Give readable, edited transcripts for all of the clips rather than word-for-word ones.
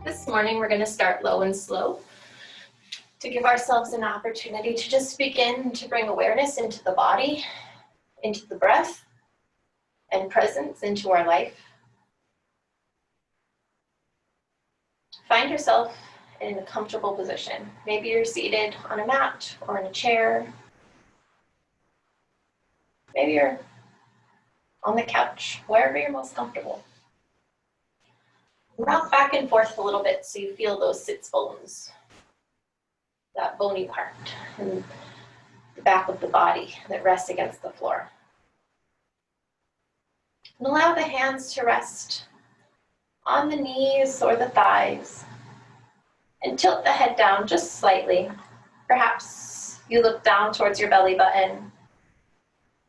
This morning we're going to start low and slow to give ourselves an opportunity to just begin to bring awareness into the body, into the breath, and presence into our life. Find yourself in a comfortable position. Maybe you're seated on a mat or in a chair. Maybe you're on the couch, wherever you're most comfortable. Rock back and forth a little bit so you feel those sits bones, that bony part in the back of the body that rests against the floor. And allow the hands to rest on the knees or the thighs and tilt the head down just slightly. Perhaps you look down towards your belly button,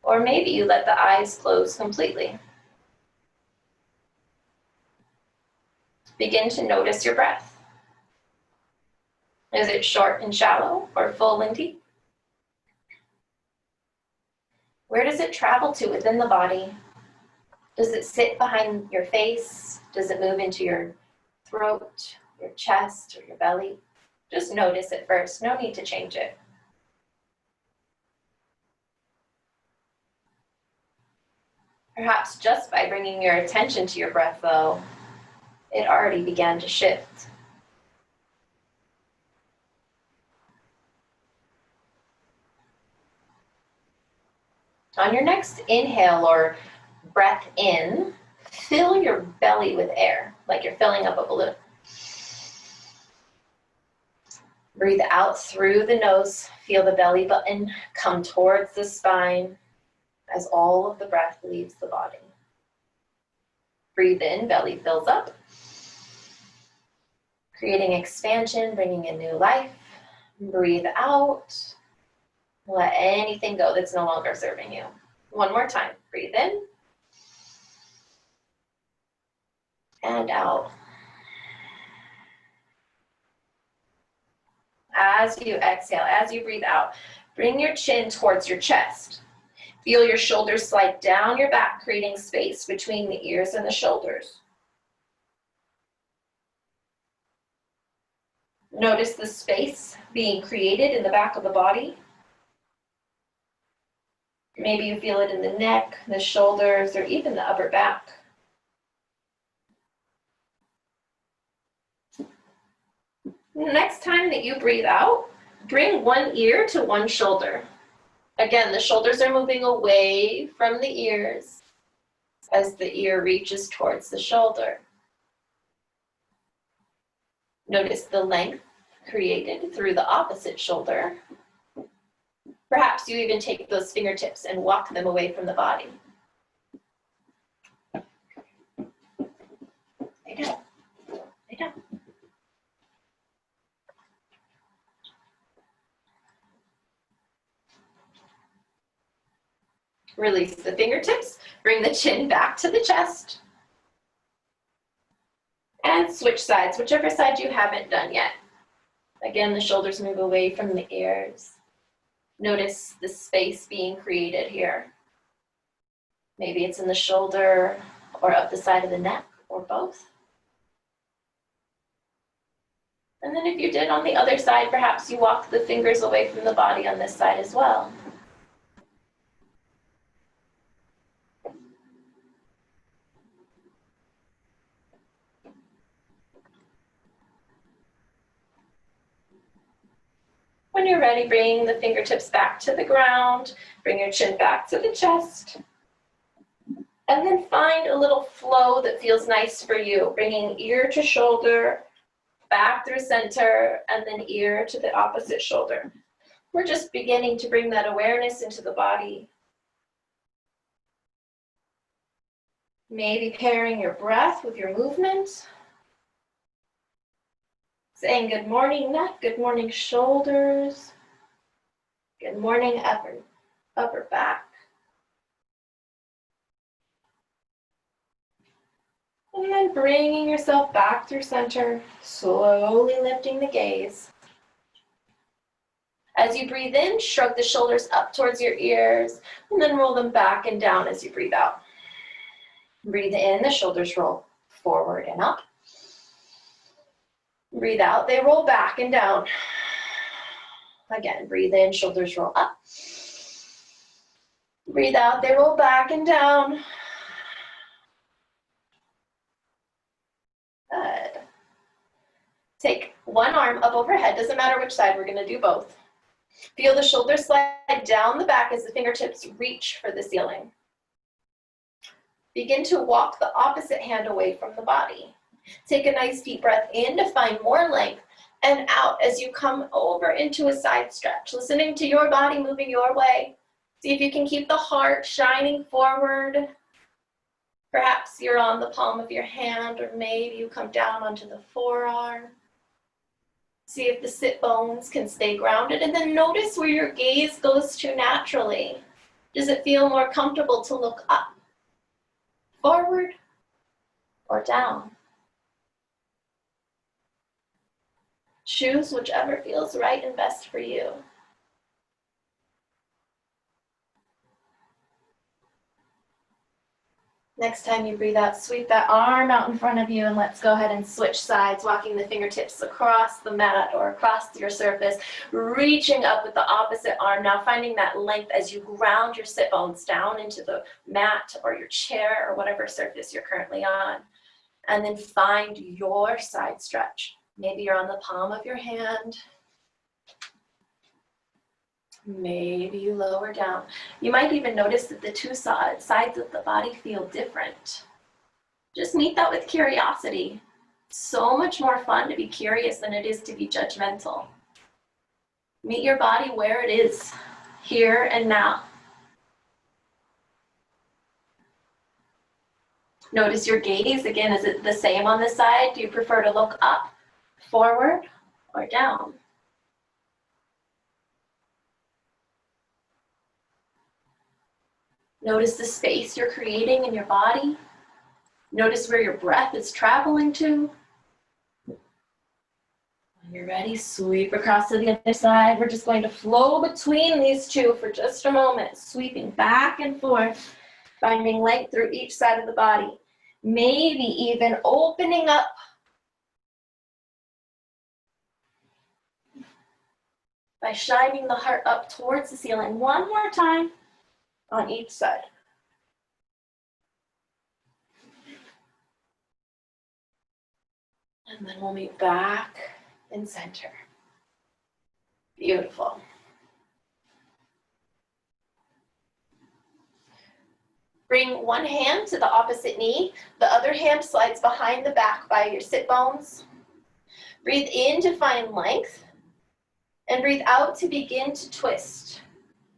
or maybe you let the eyes close completely. Begin to notice your breath. Is it short and shallow or full and deep? Where does it travel to within the body? Does it sit behind your face? Does it move into your throat, your chest, or your belly? Just notice it first. No need to change it. Perhaps just by bringing your attention to your breath, though, it already began to shift. On your next inhale or breath in, fill your belly with air, like you're filling up a balloon. Breathe out through the nose. Feel the belly button come towards the spine as all of the breath leaves the body. Breathe in, belly fills up, creating expansion, bringing in new life. Breathe out. Let anything go that's no longer serving you. One more time. Breathe in and out. As you exhale, as you breathe out, bring your chin towards your chest. Feel your shoulders slide down your back, creating space between the ears and the shoulders. Notice the space being created in the back of the body. Maybe you feel it in the neck, the shoulders, or even the upper back. Next time that you breathe out, bring one ear to one shoulder. Again, the shoulders are moving away from the ears as the ear reaches towards the shoulder. Notice the length created through the opposite shoulder. Perhaps you even take those fingertips and walk them away from the body. Lay down. Lay down. Release the fingertips. Bring the chin back to the chest. And switch sides, whichever side you haven't done yet. Again, the shoulders move away from the ears. Notice the space being created here. Maybe it's in the shoulder or up the side of the neck or both. And then if you did on the other side, perhaps you walk the fingers away from the body on this side as well. When you're ready, bring the fingertips back to the ground, bring your chin back to the chest, and then find a little flow that feels nice for you, bringing ear to shoulder, back through center, and then ear to the opposite shoulder. We're just beginning to bring that awareness into the body. Maybe pairing your breath with your movement. Saying good morning neck, good morning shoulders, good morning upper back. And then bringing yourself back through center, slowly lifting the gaze. As you breathe in, shrug the shoulders up towards your ears, and then roll them back and down as you breathe out. Breathe in, the shoulders roll forward and up. Breathe out, they roll back and down. Again, breathe in, shoulders roll up. Breathe out, they roll back and down. Good. Take one arm up overhead, doesn't matter which side, we're gonna do both. Feel the shoulders slide down the back as the fingertips reach for the ceiling. Begin to walk the opposite hand away from the body. Take a nice deep breath in to find more length and out as you come over into a side stretch, listening to your body moving your way. See if you can keep the heart shining forward. Perhaps you're on the palm of your hand, or maybe you come down onto the forearm. See if the sit bones can stay grounded, and then notice where your gaze goes to naturally. Does it feel more comfortable to look up, forward, or down? Choose whichever feels right and best for you. Next time you breathe out, sweep that arm out in front of you, and let's go ahead and switch sides, walking the fingertips across the mat or across your surface, reaching up with the opposite arm, now finding that length as you ground your sit bones down into the mat or your chair or whatever surface you're currently on. And then find your side stretch. Maybe you're on the palm of your hand. Maybe you lower down. You might even notice that the two sides of the body feel different. Just meet that with curiosity. So much more fun to be curious than it is to be judgmental. Meet your body where it is, here and now. Notice your gaze. Again, is it the same on this side? Do you prefer to look up, forward, or down? Notice the space you're creating in your body. Notice where your breath is traveling to. When you're ready, sweep across to the other side. We're just going to flow between these two for just a moment, sweeping back and forth, finding length through each side of the body. Maybe even opening up by shining the heart up towards the ceiling. One more time on each side. And then we'll meet back in center. Beautiful. Bring one hand to the opposite knee. The other hand slides behind the back by your sit bones. Breathe in to find length, and breathe out to begin to twist.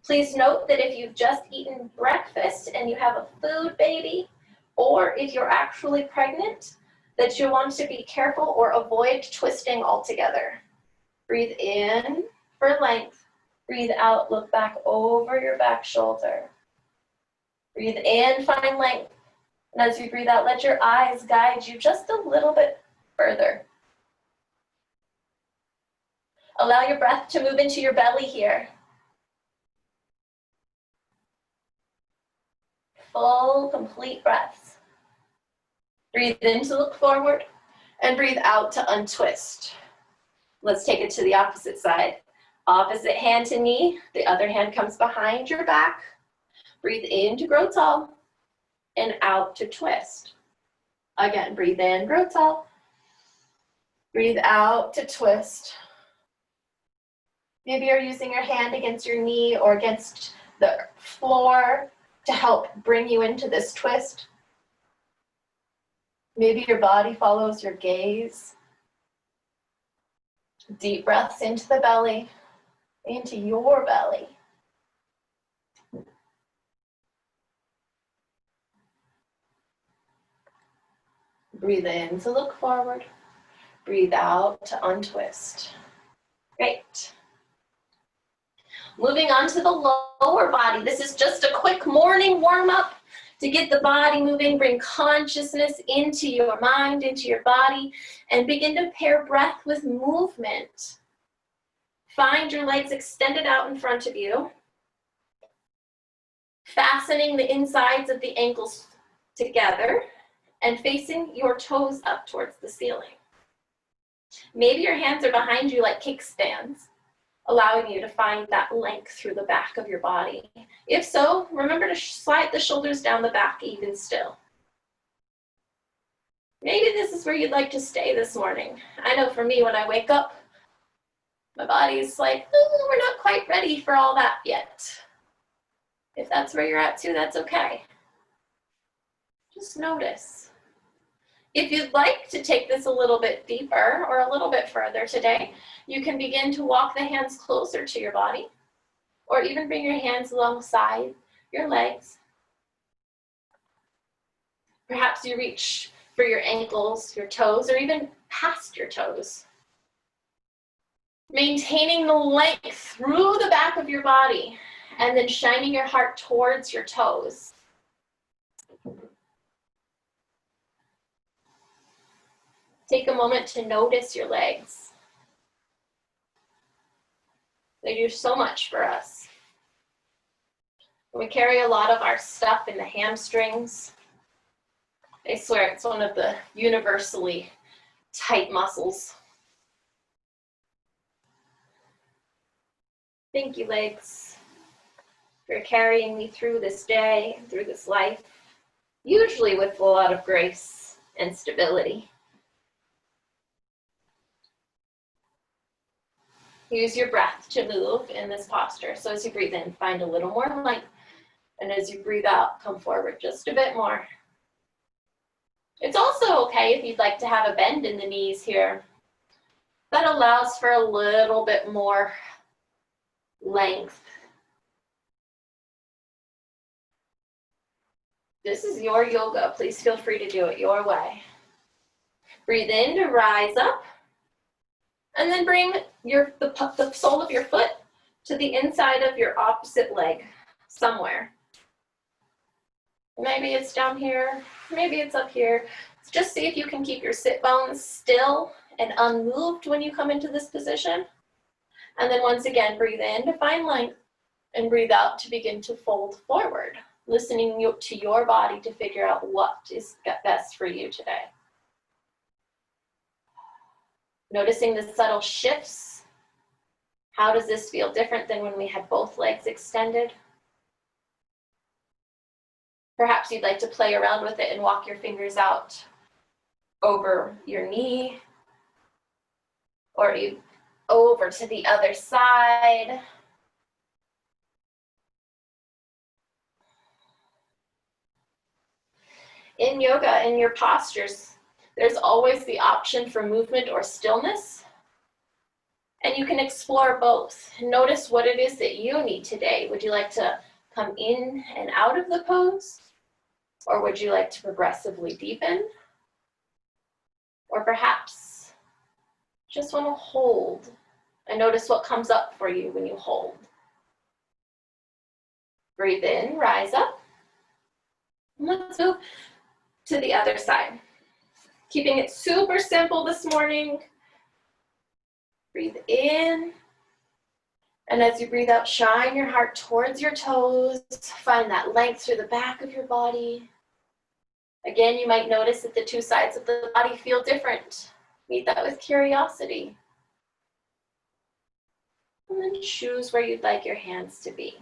Please note that if you've just eaten breakfast and you have a food baby, or if you're actually pregnant, that you want to be careful or avoid twisting altogether. Breathe in for length. Breathe out, look back over your back shoulder. Breathe in, find length. And as you breathe out, let your eyes guide you just a little bit further. Allow your breath to move into your belly here. Full, complete breaths. Breathe in to look forward, and breathe out to untwist. Let's take it to the opposite side. Opposite hand to knee, the other hand comes behind your back. Breathe in to grow tall, and out to twist. Again, breathe in, grow tall. Breathe out to twist. Maybe you're using your hand against your knee or against the floor to help bring you into this twist. Maybe your body follows your gaze. Deep breaths into the belly, into your belly. Breathe in to look forward. Breathe out to untwist. Great. Moving on to the lower body. This is just a quick morning warm-up to get the body moving, bring consciousness into your mind, into your body, and begin to pair breath with movement. Find your legs extended out in front of you, fastening the insides of the ankles together and facing your toes up towards the ceiling. Maybe your hands are behind you like kickstands, allowing you to find that length through the back of your body. If so, remember to slide the shoulders down the back even still. Maybe this is where you'd like to stay this morning. I know for me, when I wake up, my body's like, oh, we're not quite ready for all that yet. If that's where you're at too, that's okay. Just notice. If you'd like to take this a little bit deeper or a little bit further today, you can begin to walk the hands closer to your body, or even bring your hands alongside your legs. Perhaps you reach for your ankles, your toes, or even past your toes. Maintaining the length through the back of your body, and then shining your heart towards your toes. Take a moment to notice your legs. They do so much for us. We carry a lot of our stuff in the hamstrings. I swear it's one of the universally tight muscles. Thank you, legs, for carrying me through this day, through this life, usually with a lot of grace and stability. Use your breath to move in this posture. So as you breathe in, find a little more length. And as you breathe out, come forward just a bit more. It's also okay if you'd like to have a bend in the knees here. That allows for a little bit more length. This is your yoga. Please feel free to do it your way. Breathe in to rise up. And then bring the sole of your foot to the inside of your opposite leg somewhere. Maybe it's down here, maybe it's up here. Just see if you can keep your sit bones still and unmoved when you come into this position. And then once again, breathe in to find length and breathe out to begin to fold forward, listening to your body to figure out what is best for you today. Noticing the subtle shifts. How does this feel different than when we had both legs extended? Perhaps you'd like to play around with it and walk your fingers out over your knee, or over to the other side. In yoga, in your postures, there's always the option for movement or stillness, and you can explore both. Notice what it is that you need today. Would you like to come in and out of the pose? Or would you like to progressively deepen? Or perhaps just want to hold and notice what comes up for you when you hold. Breathe in, rise up. Let's move to the other side. Keeping it super simple this morning. Breathe in. And as you breathe out, shine your heart towards your toes. Find that length through the back of your body. Again, you might notice that the two sides of the body feel different. Meet that with curiosity. And then choose where you'd like your hands to be.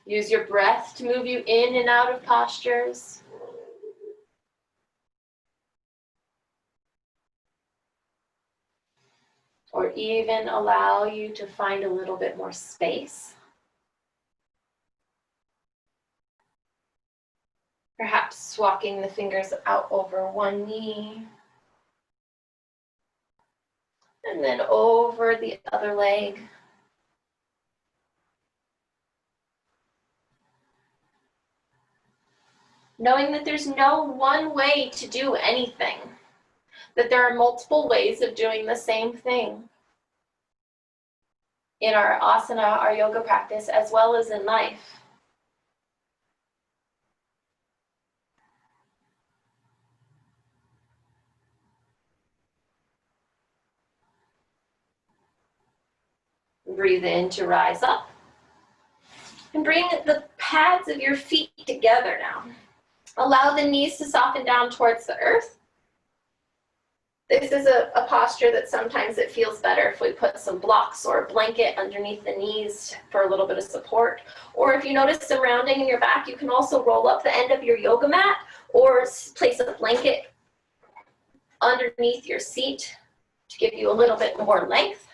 Use your breath to move you in and out of postures. Or even allow you to find a little bit more space. Perhaps walking the fingers out over one knee. And then over the other leg. Knowing that there's no one way to do anything. That there are multiple ways of doing the same thing. In our asana, our yoga practice, as well as in life. Breathe in to rise up. And bring the pads of your feet together now. Allow the knees to soften down towards the earth. This is a posture that sometimes it feels better if we put some blocks or a blanket underneath the knees for a little bit of support. Or if you notice some rounding in your back, you can also roll up the end of your yoga mat or place a blanket underneath your seat to give you a little bit more length.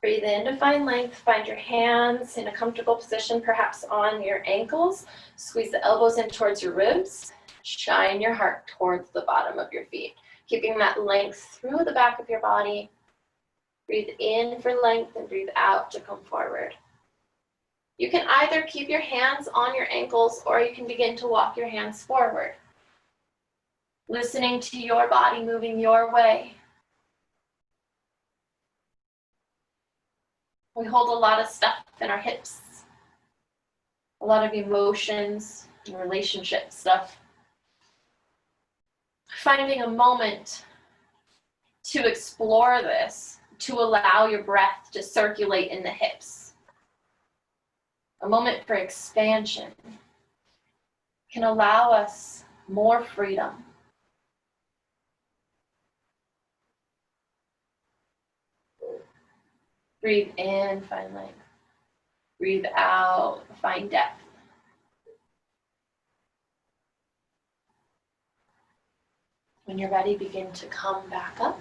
Breathe in to find length. Find your hands in a comfortable position, perhaps on your ankles. Squeeze the elbows in towards your ribs. Shine your heart towards the bottom of your feet, keeping that length through the back of your body. Breathe in for length and breathe out to come forward. You can either keep your hands on your ankles or you can begin to walk your hands forward, listening to your body moving your way. We hold a lot of stuff in our hips, a lot of emotions and relationship stuff. Finding a moment to explore this, to allow your breath to circulate in the hips. A moment for expansion can allow us more freedom. Breathe in, find length. Breathe out, find depth. When you're ready, begin to come back up.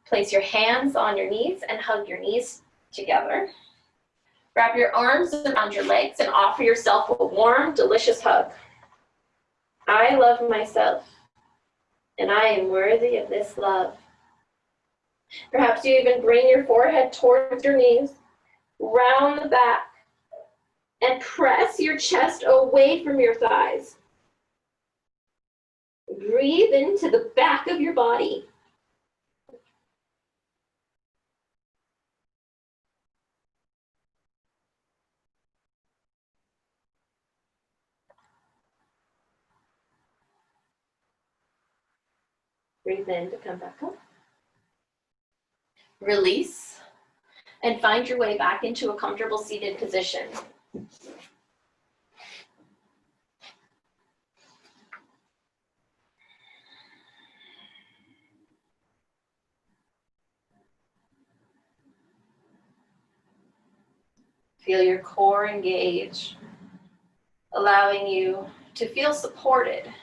Place your hands on your knees and hug your knees together. Wrap your arms around your legs and offer yourself a warm, delicious hug. I love myself, and I am worthy of this love. Perhaps you even bring your forehead towards your knees, round the back, and press your chest away from your thighs. Breathe into the back of your body. Breathe in to come back up. Release and find your way back into a comfortable seated position. Feel your core engage, allowing you to feel supported.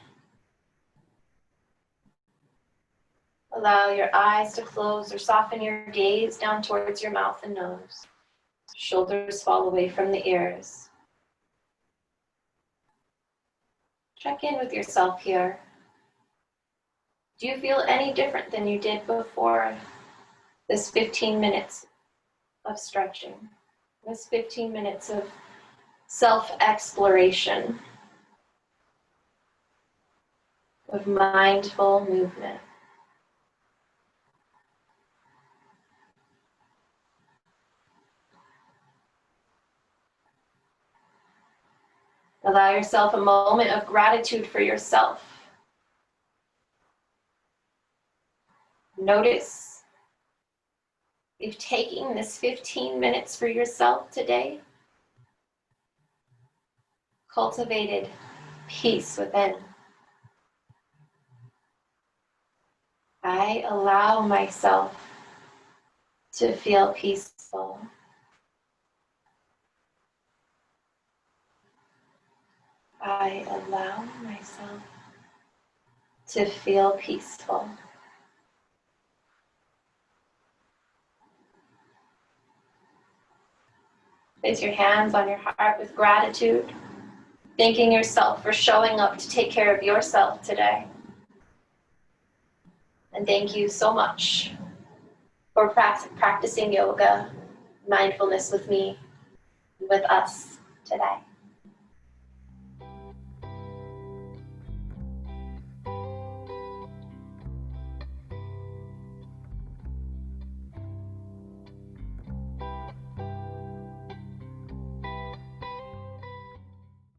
Allow your eyes to close or soften your gaze down towards your mouth and nose. Shoulders fall away from the ears. Check in with yourself here. Do you feel any different than you did before this 15 minutes of stretching? This 15 minutes of self-exploration, of mindful movement. Allow yourself a moment of gratitude for yourself. Notice if taking this 15 minutes for yourself today cultivated peace within. I allow myself to feel peaceful. I allow myself to feel peaceful. Place your hands on your heart with gratitude, thanking yourself for showing up to take care of yourself today. And thank you so much for practicing yoga, mindfulness with me, with us today.